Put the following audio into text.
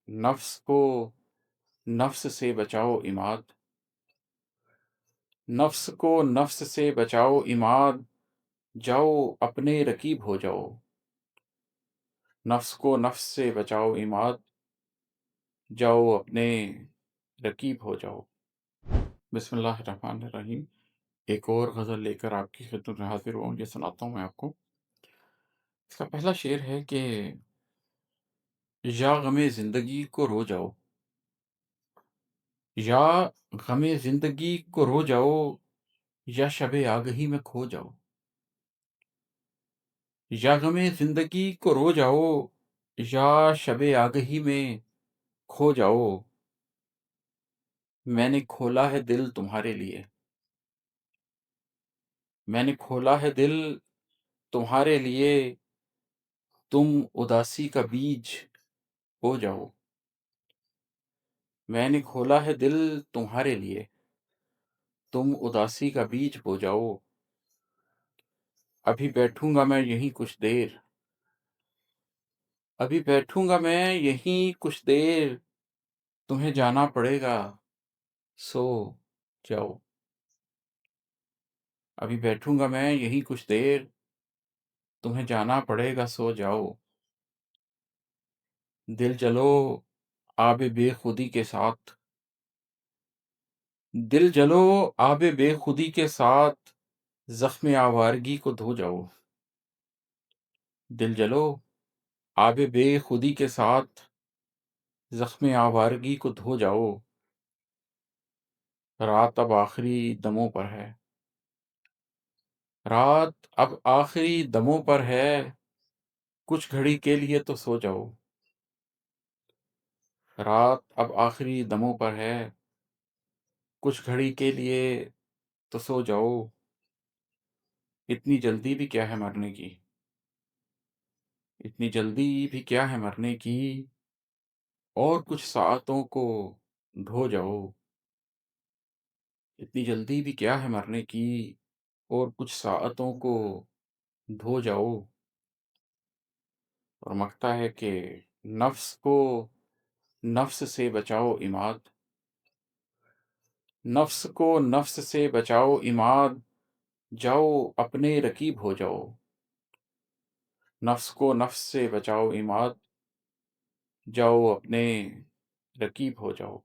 नफ्स को नफ्स से बचाओ इमाद, नफ्स को नफ्स से बचाओ इमाद, जाओ अपने रकीब हो जाओ। नफ्स को नफ्स से बचाओ इमाद, जाओ अपने रकीब हो जाओ। बिस्मिल्लाहिर्रहमानिर्रहीम। एक और गज़ल लेकर आपकी खिदमत में हाज़िर हुआ हूँ, ये सुनाता हूँ मैं आपको। इसका पहला शेर है कि या गमे ज़िंदगी को रो जाओ, या गमे ज़िंदगी को रो जाओ, या शबे आगही में खो जाओ। या गमे ज़िंदगी को रो जाओ, या शबे आगही में खो जाओ। मैंने खोला है दिल तुम्हारे लिए, मैंने खोला है दिल तुम्हारे लिए, तुम उदासी का बीज बो जाओ। मैंने खोला है दिल तुम्हारे लिए, तुम उदासी का बीज बो जाओ। अभी बैठूँगा मैं यहीं कुछ देर, अभी बैठूँगा मैं यहीं कुछ देर, तुम्हें जाना पड़ेगा, सो जाओ। अभी बैठूँगा मैं यहीं कुछ देर, तुम्हें जाना पड़ेगा, सो जाओ। दिल जलो आबे बेखुदी के साथ, दिल जलो आबे बेखुदी के साथ, ज़ख्म आवारगी को धो जाओ। दिल जलो आबे बेखुदी के साथ, ज़ख्म आवारगी को धो जाओ। रात अब आखिरी दमों पर है, रात अब आखिरी दमों पर है, कुछ घड़ी के लिए तो सो जाओ। रात अब आखिरी दमों पर है, कुछ घड़ी के लिए तो सो जाओ। इतनी जल्दी भी क्या है मरने की, इतनी जल्दी भी क्या है मरने की, और कुछ साअतों को ढो जाओ। इतनी जल्दी भी क्या है मरने की, और कुछ साअतों को ढो जाओ। और मकता है कि नफ्स को नफ्स से बचाओ इमाद, नफ्स को नफ्स से बचाओ इमाद, जाओ अपने रकीब हो जाओ। नफ्स को नफ्स से बचाओ इमाद, जाओ अपने रकीब हो जाओ।